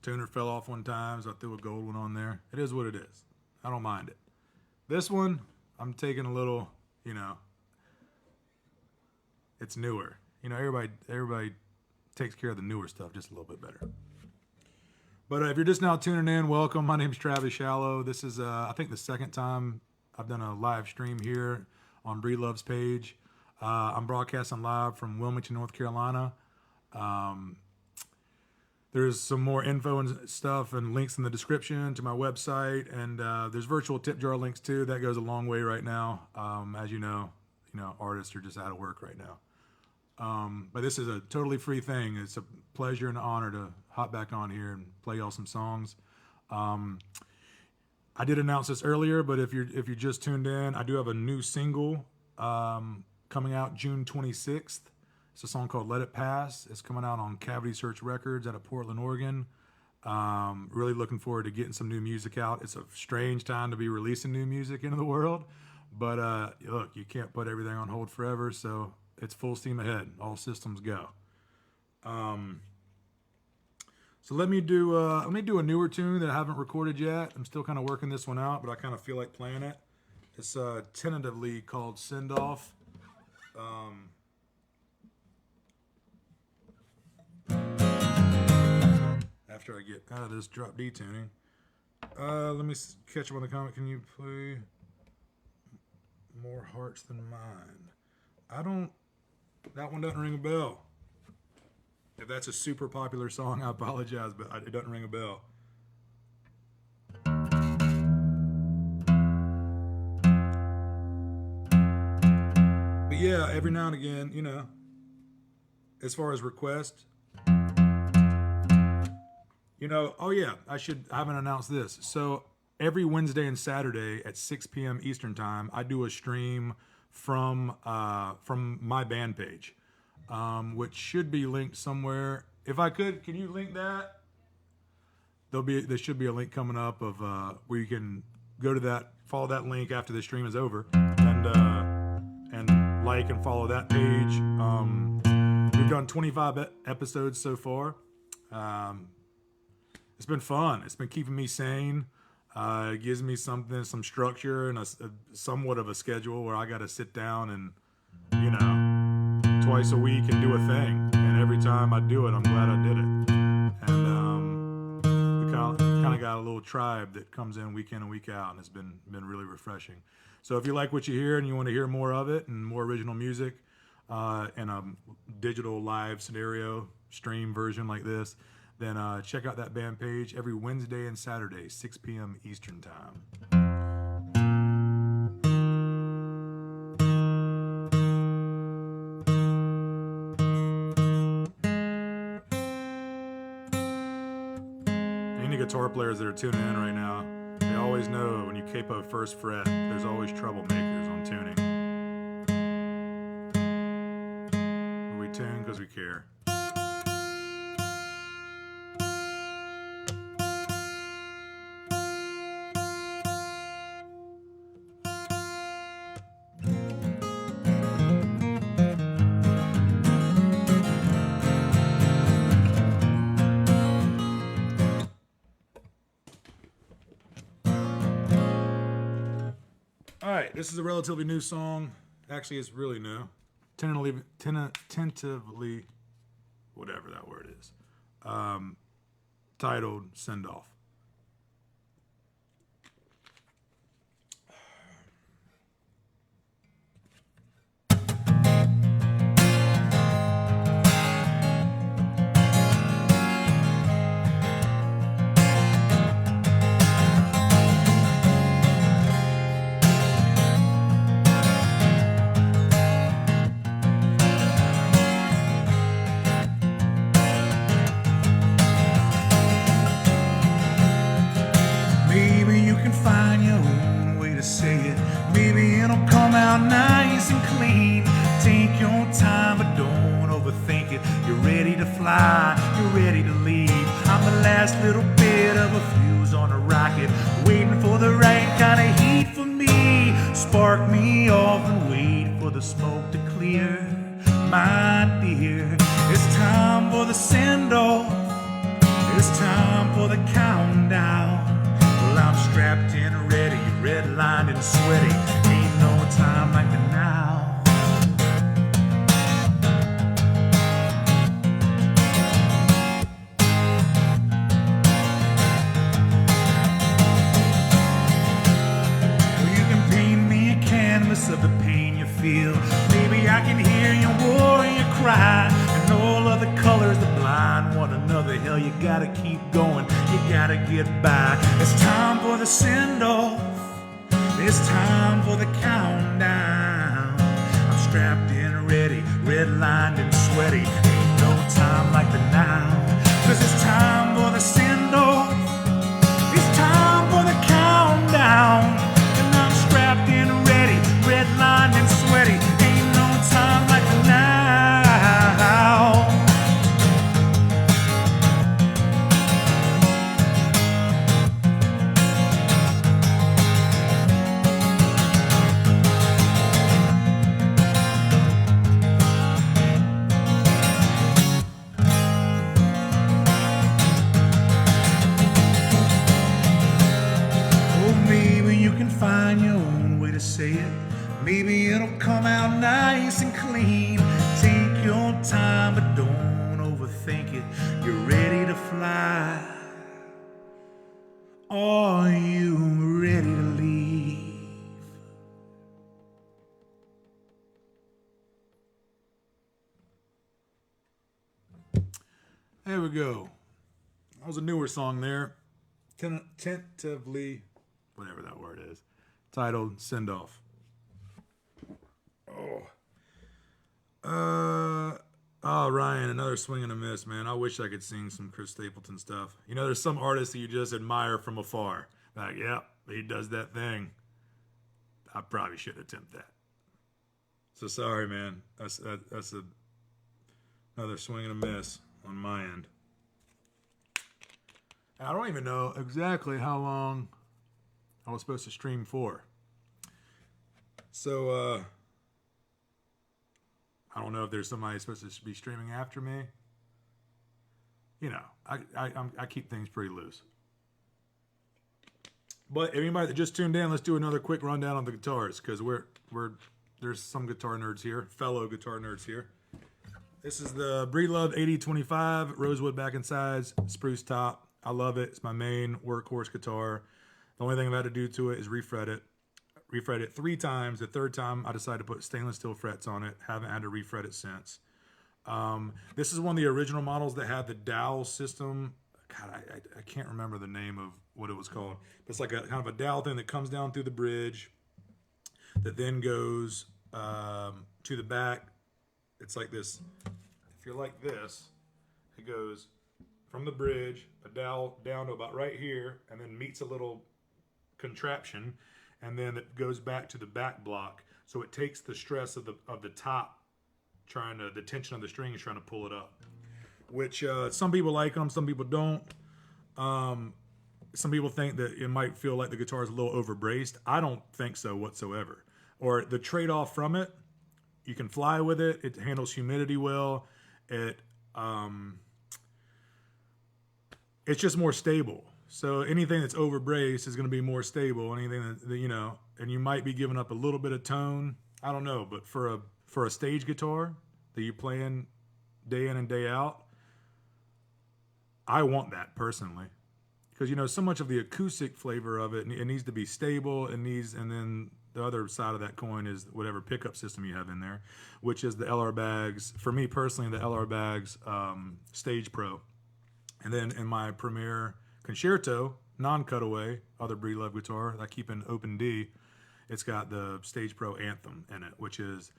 Tuner fell off one time, so I threw a gold one on there. It is what it is. I don't mind it. This one, I'm taking a little, it's newer. Everybody takes care of the newer stuff just a little bit better. But if you're just now tuning in, welcome. My name's Travis Shallow. This is, I think, the second time I've done a live stream here on Breedlove's page. I'm broadcasting live from Wilmington, North Carolina. There's some more info and stuff and links in the description to my website, and there's virtual tip jar links too. That goes a long way right now. As you know, artists are just out of work right now. But this is a totally free thing. It's a pleasure and an honor to hop back on here and play y'all some songs. I did announce this earlier, but if you just tuned in, I do have a new single coming out June 26th. It's a song called Let It Pass. It's coming out on Cavity Search Records out of Portland, Oregon. Really looking forward to getting some new music out. It's a strange time to be releasing new music into the world, but look, you can't put everything on hold forever, so it's full steam ahead. All systems go. So let me do a newer tune that I haven't recorded yet. I'm still kind of working this one out, but I kind of feel like playing it. It's tentatively called Send Off. After I get out of this drop D tuning, let me catch up on the comment. Can you play More Hearts Than Mine? That one doesn't ring a bell. If that's a super popular song, I apologize, but it doesn't ring a bell. But yeah, every now and again, as far as requests, oh yeah, I haven't announced this. So every Wednesday and Saturday at 6 p.m. Eastern time, I do a stream from my band page, which should be linked somewhere. If I could, can you link that? There should be a link coming up of where you can go to that, follow that link after the stream is over, and like and follow that page. We've done 25 episodes so far. It's been fun. It's been keeping me sane. It gives me some structure and somewhat of a schedule where I got to sit down and, twice a week and do a thing. And every time I do it, I'm glad I did it. And we kind of got a little tribe that comes in week and week out, and it's been really refreshing. So if you like what you hear and you want to hear more of it and more original music in a digital live scenario stream version like this, then check out that band page every Wednesday and Saturday, 6 p.m. Eastern Time. Any guitar players that are tuning in right now, they always know when you capo first fret, there's always troublemakers on tuning. We tune because we care. All right, this is a relatively new song. Actually, it's really new. Tentatively, whatever that word is. Titled Send Off. fly, you're ready to leave. I'm the last little bit of a fuse on a rocket, waiting for the right kind of heat for me. Spark me off and wait for the smoke to clear. My dear, it's time for the send-off. It's time for the countdown. Well, I'm strapped in ready, redlined and sweaty. Ain't no time like the now. Well, you can paint me a canvas of the pain you feel. Maybe I can hear your war and your cry, and all of the colors that blind one another. Hell, you gotta keep going, you gotta get by. It's time for the send-off. It's time for the countdown. I'm strapped in ready, redlined and sweaty. Ain't no time like the now. 'Cause it's time for the send-off. It's time for the countdown. And I'm strapped in ready, redlined and sweaty. Ain't no time like the now. Find your own way to say it. Maybe it'll come out nice and clean. Take your time, but don't overthink it. You're ready to fly. Are you ready to leave? There we go. That was a newer song there. Tentatively, whatever that word is, titled Send Off. Ryan, another swing and a miss, man. I wish I could sing some Chris Stapleton stuff. You know, there's some artists that you just admire from afar. Like, yeah, he does that thing. I probably should attempt that. So sorry, man. That's another swing and a miss on my end. I don't even know exactly how long I was supposed to stream for. So, I don't know if there's somebody supposed to be streaming after me. You know, I keep things pretty loose. But anybody that just tuned in, let's do another quick rundown on the guitars, because there's some guitar nerds here, fellow guitar nerds here. This is the Breedlove 8025 rosewood back and sides, spruce top. I love it. It's my main workhorse guitar. The only thing I've had to do to it is refret it. Refret it 3 times. The 3rd time, I decided to put stainless steel frets on it. Haven't had to refret it since. This is one of the original models that had the dowel system. God, I can't remember the name of what it was called. But it's like a kind of a dowel thing that comes down through the bridge that then goes to the back. It's like this. If you're like this, it goes from the bridge, a dowel down to about right here, and then meets a little contraption, and then it goes back to the back block. So it takes the stress of the top, the tension of the string is trying to pull it up. Which some people like them, some people don't. Some people think that it might feel like the guitar is a little overbraced. I don't think so whatsoever. Or the trade-off from it, you can fly with it. It handles humidity well. It's just more stable. So anything that's overbraced is going to be more stable. Anything that you know, and you might be giving up a little bit of tone. I don't know, but for a stage guitar that you're playing day in and day out, I want that personally, because you know so much of the acoustic flavor of it needs to be stable. And then the other side of that coin is whatever pickup system you have in there, which is the LR Bags. For me personally, the LR Bags Stage Pro. And then in my Premier Concerto, non-cutaway, other Breedlove guitar that I keep in open D, it's got the Stage Pro Anthem in it, which is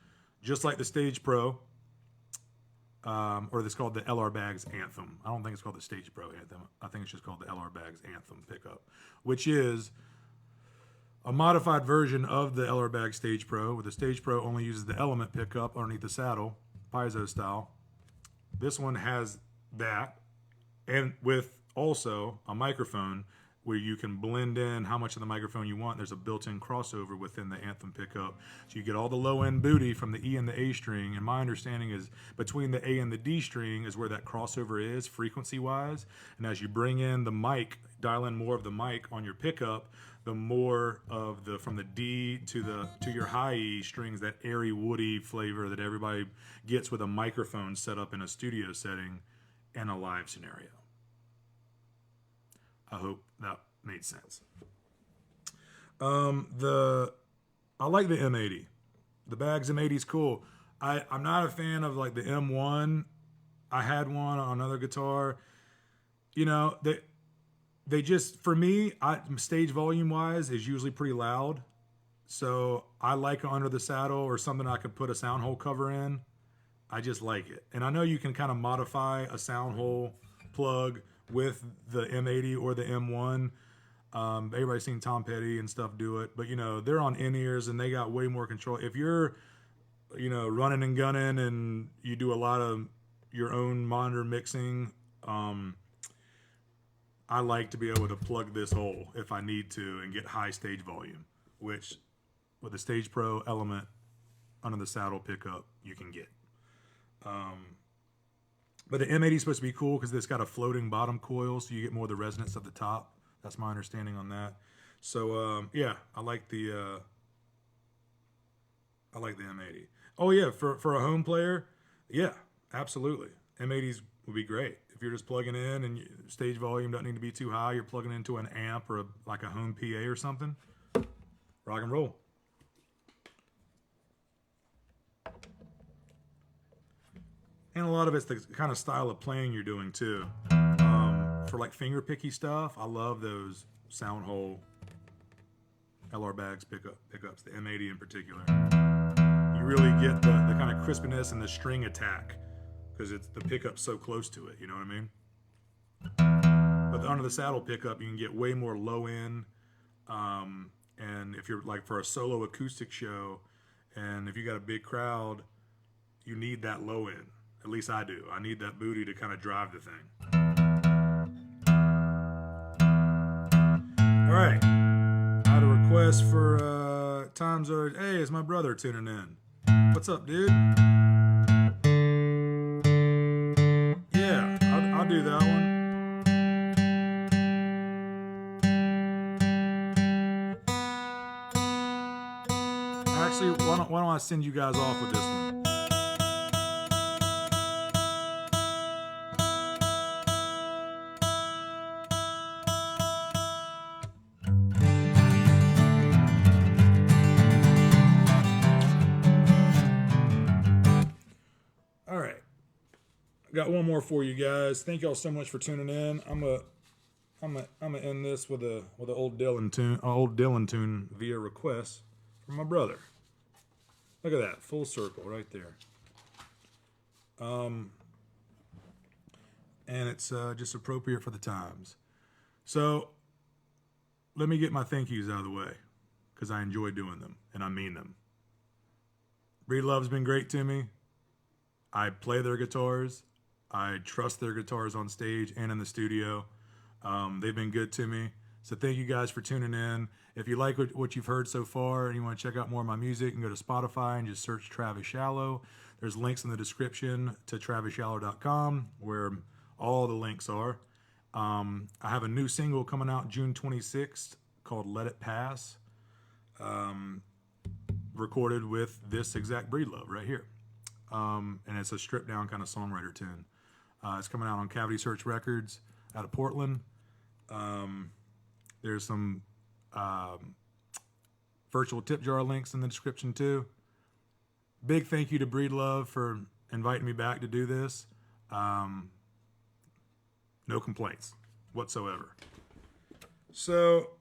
just like the Stage Pro, or it's called the LR Bags Anthem. I don't think it's called the Stage Pro Anthem. I think it's just called the LR Bags Anthem pickup, which is a modified version of the LR Bag Stage Pro, where the Stage Pro only uses the element pickup underneath the saddle, piezo style. This one has that, and with also a microphone where you can blend in how much of the microphone you want. There's a built-in crossover within the Anthem pickup. So you get all the low-end booty from the E and the A string, and my understanding is between the A and the D string is where that crossover is frequency-wise. And as you bring in the mic, dial in more of the mic on your pickup, the more of the from the D to your high E strings, that airy, woody flavor that everybody gets with a microphone set up in a studio setting and a live scenario. I hope that made sense. I like the M80. The Bags M80 is cool. I'm not a fan of like the M1. I had one on another guitar. You know, they just, for me, stage volume wise is usually pretty loud. So I like Under the Saddle or something I could put a sound hole cover in. I just like it. And I know you can kind of modify a sound hole plug with the M80 or the M1. Everybody's seen Tom Petty and stuff do it, but you know, they're on in-ears and they got way more control. If you're, you know, running and gunning and you do a lot of your own monitor mixing, I like to be able to plug this hole if I need to and get high stage volume, which with the Stage Pro Element Under the Saddle pickup, you can get. But the M80 is supposed to be cool because it's got a floating bottom coil, so you get more of the resonance of the top. That's my understanding on that. So yeah, I like the M80. Oh yeah, for a home player, yeah, absolutely. M80s would be great if you're just plugging in and stage volume doesn't need to be too high. You're plugging into an amp or like a home PA or something. Rock and roll. And a lot of it's the kind of style of playing you're doing too. For like finger picky stuff, I love those sound hole LR Bags pickups, the M80 in particular. You really get the kind of crispiness and the string attack because it's the pickup's so close to it, you know what I mean? But the Under the Saddle pickup, you can get way more low end. And if you're like for a solo acoustic show, and if you got a big crowd, you need that low end. At least I do. I need that booty to kind of drive the thing. All right. I had a request for Time Zone. Hey, it's my brother tuning in. What's up, dude? Yeah, I'll do that one. Actually, why don't I send you guys off with this one? Got one more for you guys. Thank y'all so much for tuning in. I'm gonna end this with an old Dylan tune via request from my brother. Look at that, full circle right there. And it's just appropriate for the times. So let me get my thank yous out of the way because I enjoy doing them and I mean them. Breedlove's been great to me. I play their guitars. I trust their guitars on stage and in the studio. They've been good to me. So thank you guys for tuning in. If you like what you've heard so far and you want to check out more of my music, you can go to Spotify and just search Travis Shallow. There's links in the description to TravisShallow.com where all the links are. I have a new single coming out June 26th called Let It Pass. Recorded with this exact Breedlove right here. And it's a stripped down kind of songwriter tune. It's coming out on Cavity Search Records out of Portland. There's some virtual tip jar links in the description too. Big thank you to Breedlove for inviting me back to do this. No complaints whatsoever. So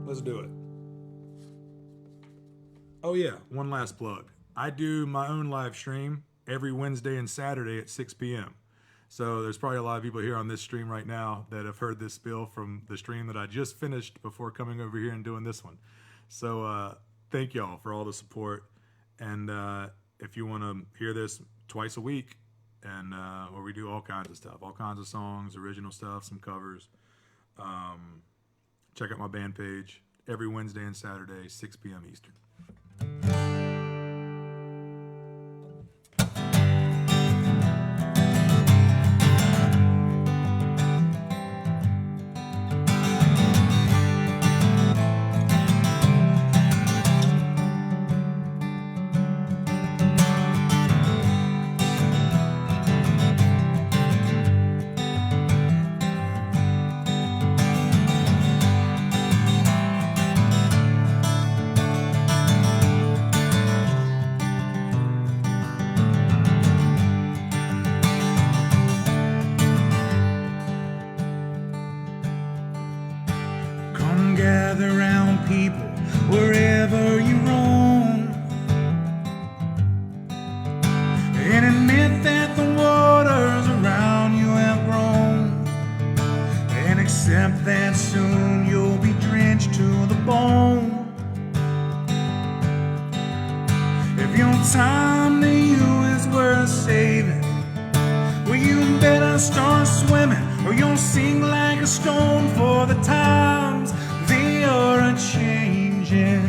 let's do it. Oh yeah, one last plug. I do my own live stream every Wednesday and Saturday at 6 p.m. So there's probably a lot of people here on this stream right now that have heard this spiel from the stream that I just finished before coming over here and doing this one. So thank y'all for all the support. And if you want to hear this twice a week, and where we do all kinds of stuff, all kinds of songs, original stuff, some covers. Check out my band page every Wednesday and Saturday, 6 p.m. Eastern. Gather round people wherever you roam, and admit that the waters around you have grown, and accept that soon you'll be drenched to the bone. If your time to you is worth saving, well, you better start swimming, or you'll sink like a stone, for the times they are a-changing.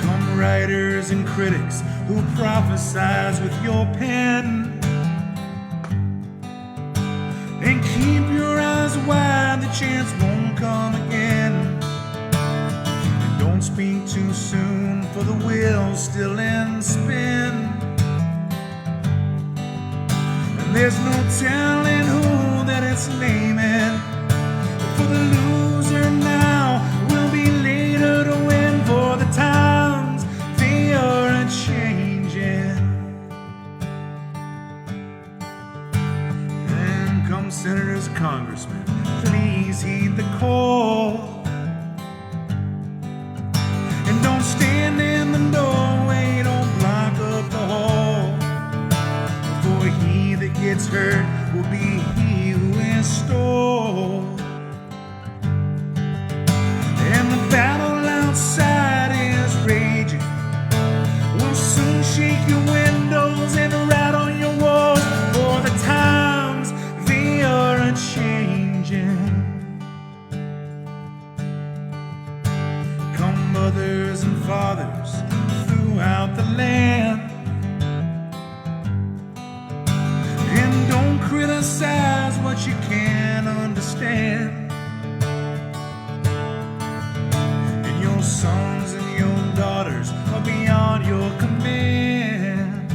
Come writers and critics who prophesize with your pen, and keep your eyes wide, the chance won't come again. And don't speak too soon, for the wheel's still in spin. There's no telling who that it's naming. For the loser now will be later to win, for the times they are a-changing. And come senators, congressmen, please heed the call, and don't stand in the doorway, don't block up the hall. For he that gets hurt will be he who is stalled. And the battle outside is raging, will soon shake your windows and rattle your walls, for the times they are a-changing. Come mothers and fathers throughout the land, criticize what you can't understand. And your sons and your daughters are beyond your command.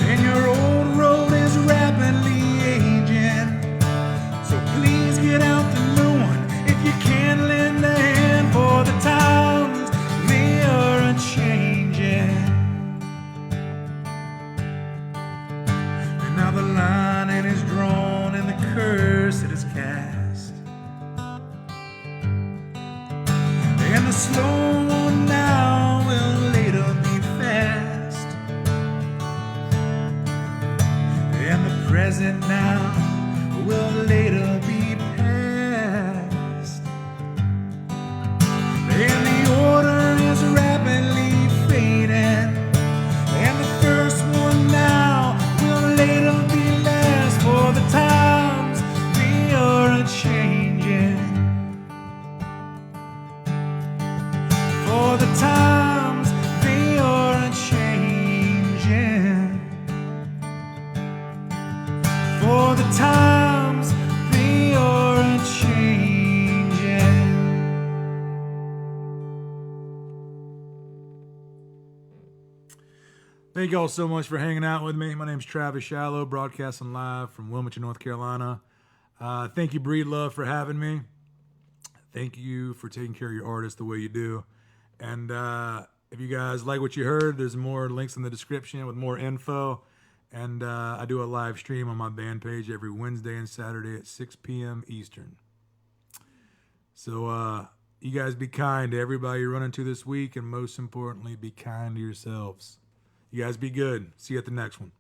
And your old road is rapidly aging, so please get out the new one if you can lend a hand, for the times they are a-changing. Now the line it is drawn and the curse it is cast, and the slow one now will later be fast, and the present now will later be past, and the order is rapidly fading, and the first one now later be last, for the times they are a-changing. For the times they are a-changing. For the times they are a-changing. Thank you all so much for hanging out with me. My name's Travis Shallow, broadcasting live from Wilmington, North Carolina. Thank you, Breedlove, for having me. Thank you for taking care of your artists the way you do. And if you guys like what you heard, there's more links in the description with more info. And I do a live stream on my band page every Wednesday and Saturday at 6 p.m. Eastern. So you guys be kind to everybody you run into this week, and most importantly, be kind to yourselves. You guys be good. See you at the next one.